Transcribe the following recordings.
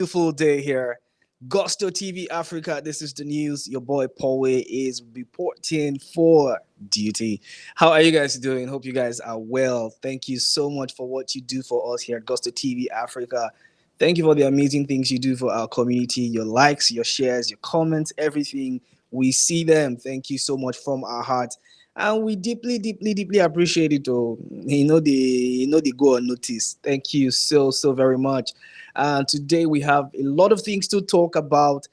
Beautiful day here. Gusto TV Africa, this is the news. Your boy Paul is reporting for duty. How are you guys doing? Hope you guys are well. Thank you so much for what you do for us here at Gusto TV Africa. Thank you for the amazing things you do for our community, your likes, your shares, your comments, everything. We see them. Thank you so much from our hearts. And we deeply appreciate it. Oh, they go unnoticed. Thank you so very much. Today we have a lot of things to talk about.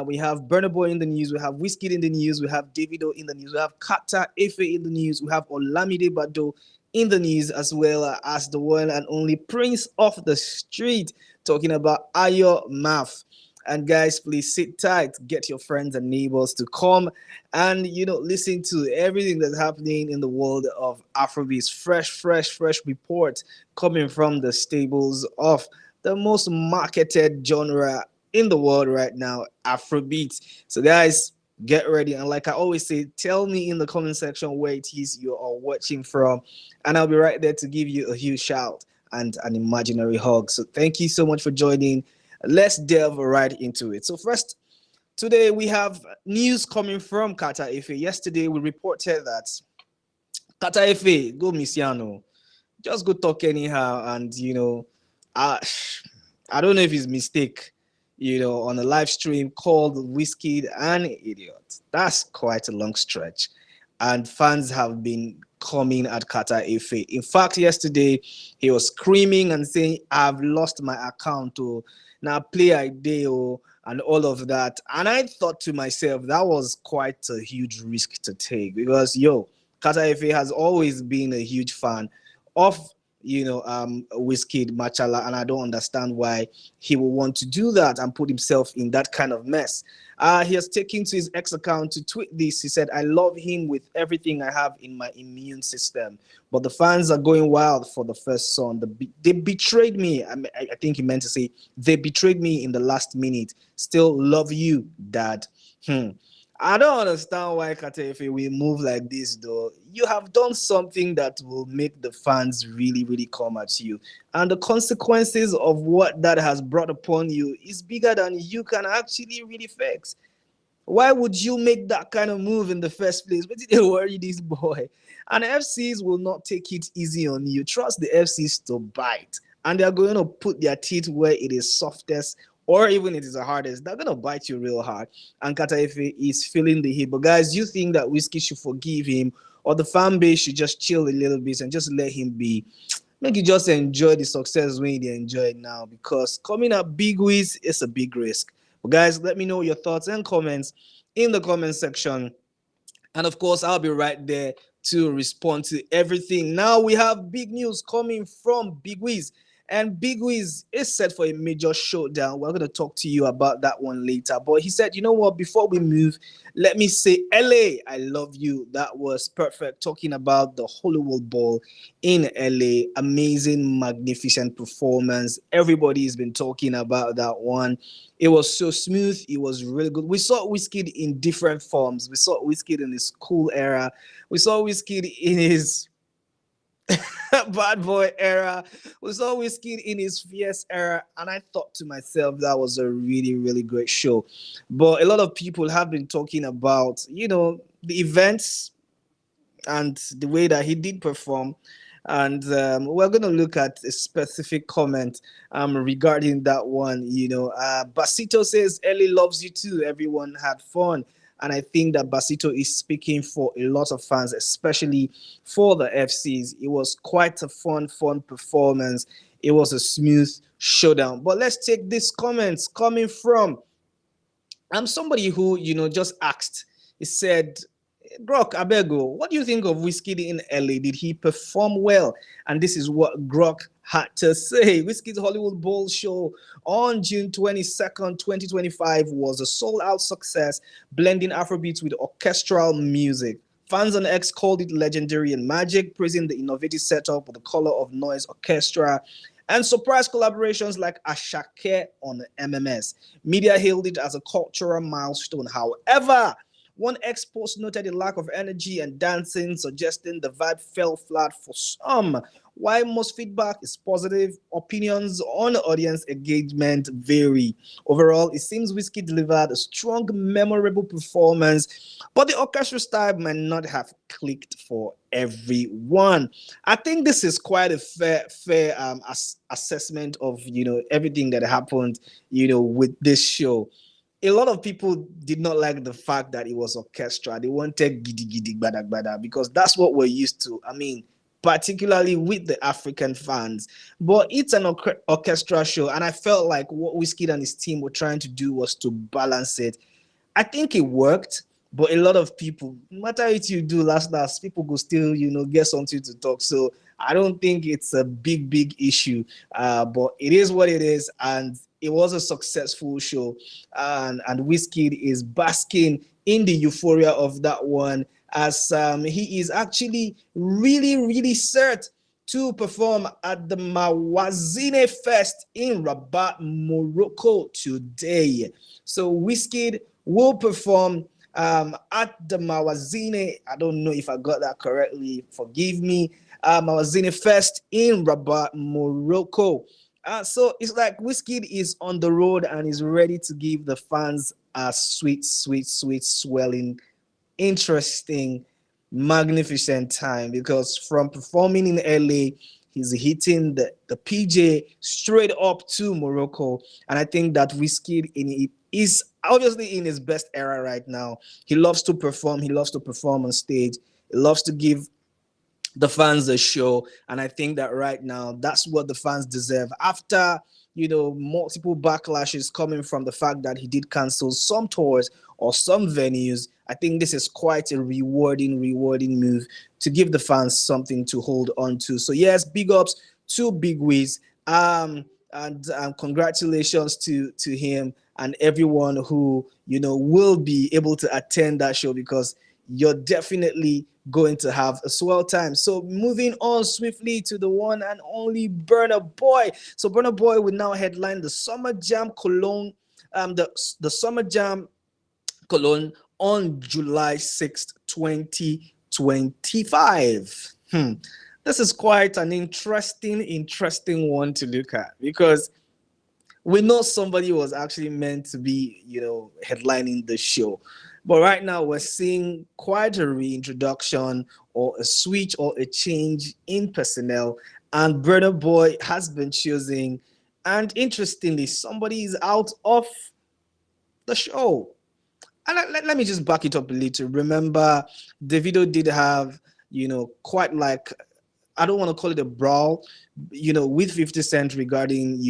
We have Burna Boy in the news. We have Wizkid in the news. We have Davido in the news. We have Kata Efe in the news. We have Olamide Bado in the news, as well as the one and only Prince of the Street, talking about Ayo Maff. And guys, please sit tight. Get your friends and neighbors to come and listen to everything that's happening in the world of Afrobeats. Fresh report coming from the stables of the most marketed genre in the world right now, Afrobeats. So guys, get ready. And like I always say, tell me in the comment section where it is you are watching from, and I'll be right there to give you a huge shout and an imaginary hug. So thank you so much for joining. Let's delve right into it. So first, today we have news coming from Kata Efe. Yesterday we reported that Kata Efe, go Misiano, just go talk anyhow, and I, I don't know if it's mistake, on a live stream called Wizkid an idiot. That's quite a long stretch, and fans have been coming at Kata Efe. In fact, yesterday he was screaming and saying, "I've lost my account. Oh, now play idea." And all of that. And I thought to myself, that was quite a huge risk to take because, Kata Efe has always been a huge fan of, Wizkid Machala, and I don't understand why he will want to do that and put himself in that kind of mess. He has taken to his X account to tweet this. He said, "I love him with everything I have in my immune system, but the fans are going wild for the first song. They betrayed me." I think he meant to say, "They betrayed me in the last minute. Still love you, Dad." I don't understand why Katefe will move like this, though. You have done something that will make the fans really come at you. And the consequences of what that has brought upon you is bigger than you can actually really fix. Why would you make that kind of move in the first place? What did they worry this boy? And FCs will not take it easy on you. Trust the FCs to bite. And they're going to put their teeth where it is softest, or even it is the hardest. They're going to bite you real hard. And Kataife is feeling the heat. But guys, you think that Whiskey should forgive him, or the fan base should just chill a little bit and just let him be? Make you just enjoy the success when you enjoy it now, because coming up big wiz is a big risk. But guys, let me know your thoughts and comments in the comment section. And of course, I'll be right there to respond to everything. Now we have big news coming from Big Wiz. And Big Wiz is set for a major showdown. We're going to talk to you about that one later. But he said, you know what, before we move, let me say, LA, I love you. That was perfect. Talking about the Hollywood Bowl in LA. Amazing, magnificent performance. Everybody's been talking about that one. It was so smooth. It was really good. We saw Wizkid in different forms. We saw Wizkid in his cool era. We saw Wizkid in his bad boy era. We saw Wizkid in his fierce era, and I thought to myself that was a really great show. But a lot of people have been talking about, the events and the way that he did perform. And we're going to look at a specific comment regarding that one. Basito says, Ellie loves you too. Everyone had fun. And I think that Basito is speaking for a lot of fans, especially for the FCs. It was quite a fun performance. It was a smooth showdown. But let's take these comments coming from somebody who, just asked. He said, Grok Abego, what do you think of Wizkid in LA? Did he perform well? And this is what Grok had to say. Wizkid's Hollywood Bowl show on June 22nd, 2025 was a sold-out success, blending Afrobeats with orchestral music. Fans on X called it legendary and magic, praising the innovative setup with the Color of Noise Orchestra and surprise collaborations like Ashake on MMS. Media hailed it as a cultural milestone. However, One ex post noted a lack of energy and dancing, suggesting the vibe fell flat for some. While most feedback is positive, opinions on audience engagement vary. Overall, it seems Wizkid delivered a strong, memorable performance, but the orchestra style might not have clicked for everyone. I think this is quite a fair assessment of everything that happened with this show. A lot of people did not like the fact that it was orchestra. They wanted giddy giddy bada bada because that's what we're used to. I mean, particularly with the African fans. But it's an orchestra show, and I felt like what Wizkid and his team were trying to do was to balance it. I think it worked, but a lot of people, no matter what you do, last, people go still, get something to talk. So I don't think it's a big issue. But it is what it is, and it was a successful show. And Wizkid is basking in the euphoria of that one, as he is actually really set to perform at the Mawazine Fest in Rabat, Morocco today. So Wizkid will perform at the Mawazine. I don't know if I got that correctly. Forgive me. Mawazine Fest in Rabat, Morocco. So it's like Wizkid is on the road and is ready to give the fans a sweet, swelling, interesting, magnificent time, because from performing in LA, he's hitting the PJ straight up to Morocco. And I think that Wizkid is obviously in his best era right now. He loves to perform. He loves to perform on stage. He loves to give the fans a show. And I think that right now, that's what the fans deserve. After, multiple backlashes coming from the fact that he did cancel some tours or some venues, I think this is quite a rewarding move to give the fans something to hold on to. So yes, big ups to Big Wiz. And congratulations to him and everyone who will be able to attend that show, because you're definitely going to have a swell time. So moving on swiftly to the one and only Burna Boy. So Burna Boy will now headline the Summer Jam Cologne, the Summer Jam Cologne on July 6th, 2025. This is quite an interesting one to look at, because we know somebody was actually meant to be, headlining the show. But right now we're seeing quite a reintroduction or a switch or a change in personnel. And Burna Boy has been choosing. And interestingly, somebody is out of the show. And let me just back it up a little. Remember, Davido did have, quite like, I don't want to call it a brawl, with 50 Cent regarding,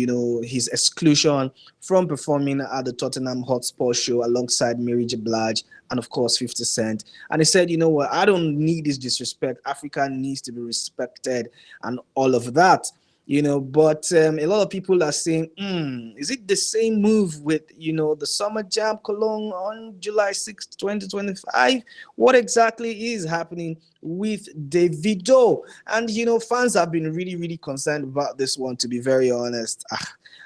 his exclusion from performing at the Tottenham Hotspur show alongside Mary J. Blige and, of course, 50 Cent. And he said, you know what, I don't need this disrespect. Africa needs to be respected and all of that. But a lot of people are saying, is it the same move with, the Summer Jam Cologne on July 6th, 2025? What exactly is happening with Davido? And, fans have been really concerned about this one, to be very honest.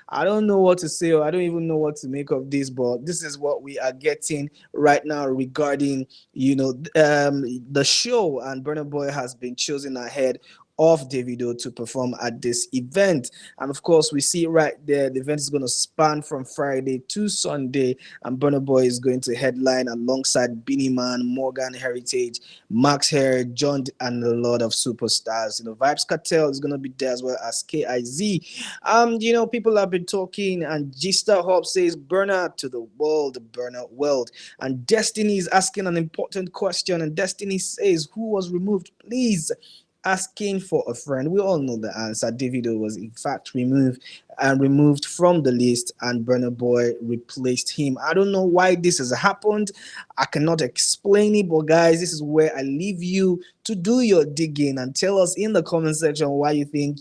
I don't know what to say, or I don't even know what to make of this, but this is what we are getting right now regarding, the show. And Burna Boy has been chosen ahead of Davido to perform at this event. And of course, we see right there, the event is going to span from Friday to Sunday, and Burna Boy is going to headline alongside Beanie Man, Morgan Heritage, Max Hair, John, and a lot of superstars. Vibes Cartel is going to be there, as well as KIZ. People have been talking, and Gista Hop says, Burna to the world, Burna world. And Destiny is asking an important question, and Destiny says, who was removed? Please, asking for a friend. We all know the answer. Davido was in fact removed from the list, and Burna Boy replaced him. I don't know why this has happened. I cannot explain it, but guys, this is where I leave you to do your digging and tell us in the comment section why you think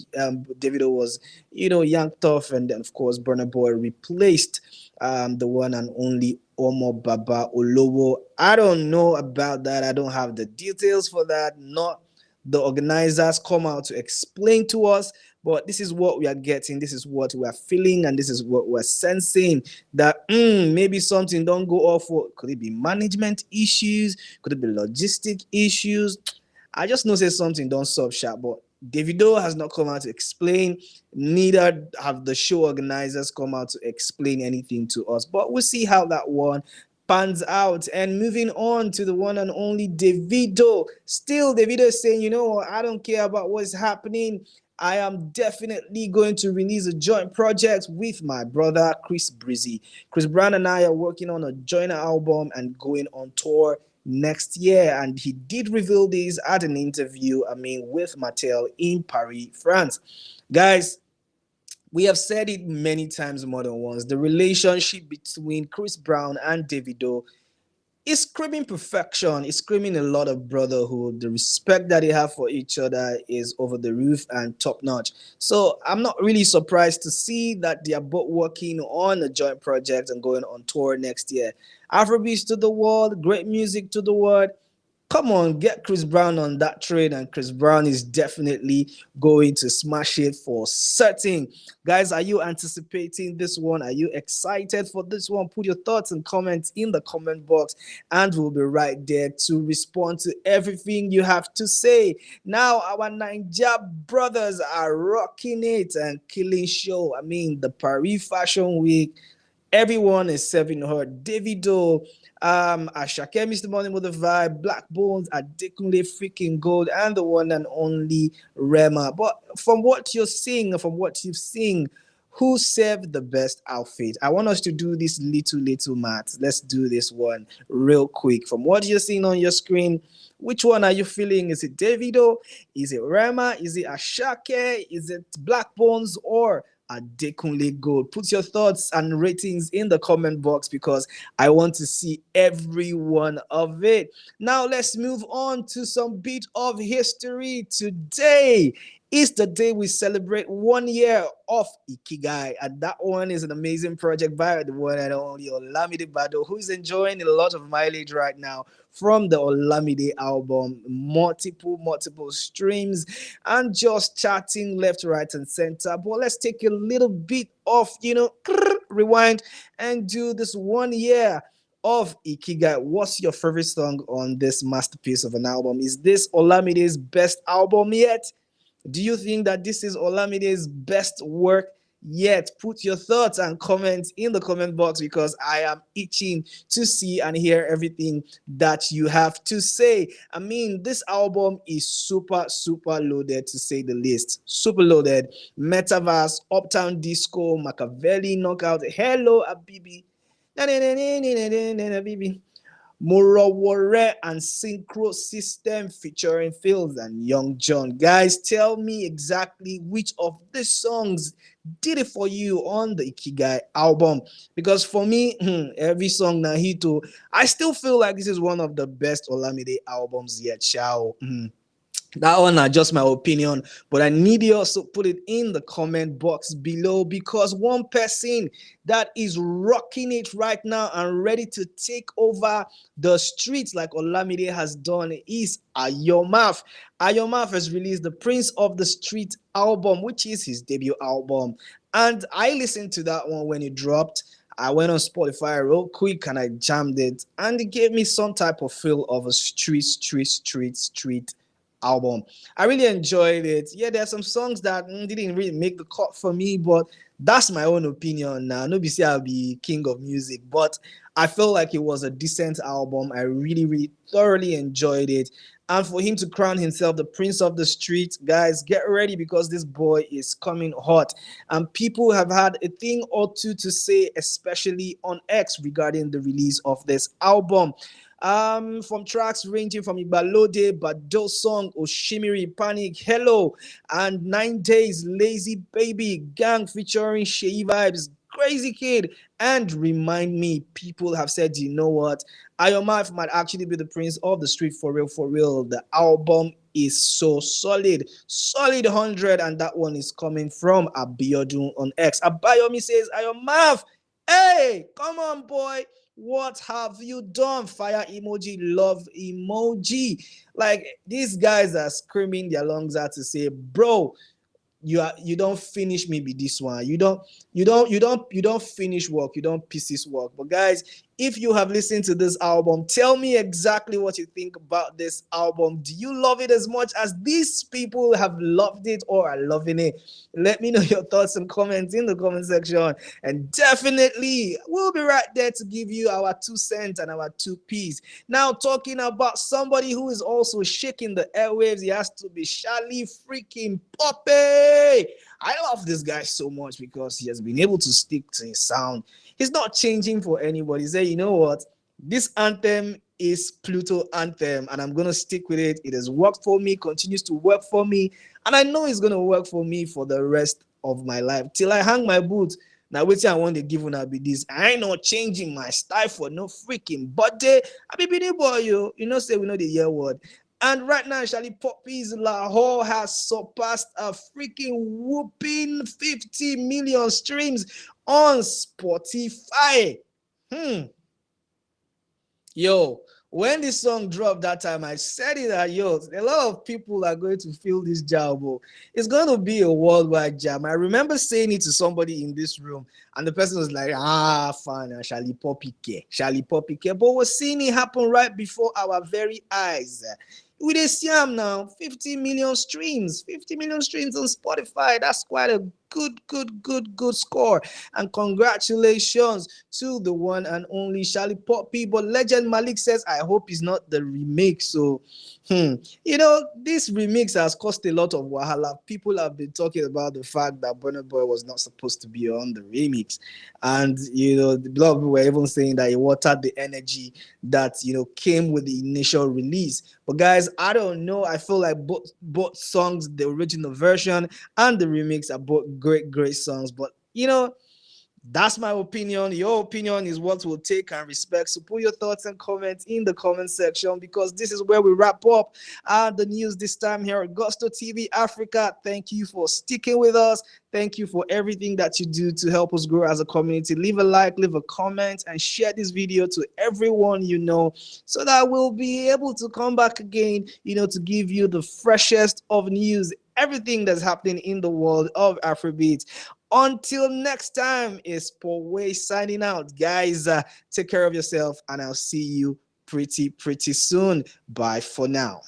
Davido was, yanked off, and then of course Burna Boy replaced the one and only Omo Baba Olowo. I don't know about that. I don't have the details for that. Not the organizers come out to explain to us, but this is what we are getting, this is what we are feeling, and this is what we're sensing. That maybe something don't go off. Could it be management issues? Could it be logistic issues? I just know say something don't stop sharp, but Davido has not come out to explain. Neither have the show organizers come out to explain anything to us. But we'll see how that one pans out. And moving on to the one and only Davido. Still, Davido is saying, you know what, I don't care about what's happening. I am definitely going to release a joint project with my brother Chris Breezy. Chris Brown and I are working on a joint album and going on tour next year. And he did reveal this at an interview, with Mattel in Paris, France. Guys, we have said it many times more than once. The relationship between Chris Brown and Davido is screaming perfection. It's screaming a lot of brotherhood. The respect that they have for each other is over the roof and top notch. So I'm not really surprised to see that they are both working on a joint project and going on tour next year. Afrobeats to the world, great music to the world. Come on, get Chris Brown on that train, and Chris Brown is definitely going to smash it for certain. Guys, are you anticipating this one? Are you excited for this one? Put your thoughts and comments in the comment box, and we'll be right there to respond to everything you have to say. Now, our Ninja brothers are rocking it and killing show. The Paris Fashion Week, everyone is serving her. Davido, Ashake, Mr. Money with the Vibe, Black Bones, Adekunle freaking Gold, and the one and only Rema. But from what you're seeing, from what you've seen, who served the best outfit? I want us to do this little math. Let's do this one real quick. From what you're seeing on your screen, which one are you feeling? Is it Davido? Is it Rema? Is it Ashake? Is it Black Bones or Adekunle Gold? Put your thoughts and ratings in the comment box because I want to see every one of it. Now let's move on to some bit of history. Today is the day we celebrate 1 year of Ikigai, and that one is an amazing project by the one and only Olamide Bado, who's enjoying a lot of mileage right now from the Olamide album. Multiple streams and just chatting left, right, and center. But let's take a little bit of, rewind and do this 1 year of Ikigai. What's your favorite song on this masterpiece of an album? Is this Olamide's best album yet? Do you think that this is Olamide's best work yet? Put your thoughts and comments in the comment box because I am itching to see and hear everything that you have to say. This album is super loaded, to say the least. Super loaded. Metaverse, Uptown Disco, Machiavelli, Knockout, Hello Abibi, Abibi, Morawore and Synchro System featuring Fields and Young John. Guys, tell me exactly which of these songs did it for you on the Ikigai album. Because for me, every song Nahito, I still feel like this is one of the best Olamide albums yet, Shao. That one are just my opinion, but I need you also put it in the comment box below because one person that is rocking it right now and ready to take over the streets like Olamide has done is Ayo Maff. Ayo Maff has released the Prince of the Street album, which is his debut album. And I listened to that one when it dropped. I went on Spotify real quick and I jammed it, and it gave me some type of feel of a street album. I really enjoyed it. Yeah, there are some songs that didn't really make the cut for me, but that's my own opinion now. Nobody say I'll be king of music, but I felt like it was a decent album. I really thoroughly enjoyed it. And for him to crown himself the Prince of the Street, guys, get ready because this boy is coming hot. And people have had a thing or two to say, especially on X, regarding the release of this album. From tracks ranging from Ibalode, Bado Song, Oshimiri, Panic, Hello, and 9 Days, Lazy Baby, Gang featuring Shei Vibes, Crazy Kid, and Remind Me. People have said, you know what? Ayo Maff might actually be the Prince of the Street for real, for real. The album is so solid 100, and that one is coming from Abiodun on X. Abayomi says, Ayo Maff, hey, come on, boy. What have you done? Fire emoji, love emoji. Like, these guys are screaming their lungs out to say, bro, you don't finish maybe this one. You don't finish work. You don't pieces work. But guys, if you have listened to this album, tell me exactly what you think about this album. Do you love it as much as these people have loved it or are loving it? Let me know your thoughts and comments in the comment section. And definitely, we'll be right there to give you our 2 cents and our 2 Ps. Now, talking about somebody who is also shaking the airwaves, he has to be Shallipopi. I love this guy so much because he has been able to stick to his sound. He's not changing for anybody. He said, you know what? This anthem is Pluto anthem, and I'm gonna stick with it. It has worked for me, continues to work for me, and I know it's gonna work for me for the rest of my life till I hang my boots. Now, waiting I want to give una be this. I ain't not changing my style for no freaking body. I be Benin boy, you know, say we know the year word. And right now, Shallipopi's Lahore has surpassed a freaking whooping 50 million streams on Spotify. Yo, when this song dropped that time, I said it that yo, a lot of people are going to feel this jam. It's going to be a worldwide jam. I remember saying it to somebody in this room, and the person was like, fine, Shallipopi care. But we're seeing it happen right before our very eyes. With a Siam now, 50 million streams on Spotify. That's quite a good score. And congratulations to the one and only Shallipopi. But Legend Malik says, I hope it's not the remix. So, you know, this remix has caused a lot of wahala. People have been talking about the fact that Burna Boy was not supposed to be on the remix. And, you know, the blog were even saying that he watered the energy that, you know, came with the initial release. But guys, I don't know. I feel like both songs, the original version and the remix, are both great songs. But, you know, that's my opinion. Your opinion is what we'll take and respect. So put your thoughts and comments in the comment section, because this is where we wrap up the news this time here at Gusto TV Africa. Thank you for sticking with us. Thank you for everything that you do to help us grow as a community. Leave a like, leave a comment, and share this video to everyone you know, so that we'll be able to come back again, you know, to give you the freshest of news, everything that's happening in the world of Afrobeats. Until next time, it's Paul Way signing out. Guys, take care of yourself, and I'll see you pretty soon. Bye for now.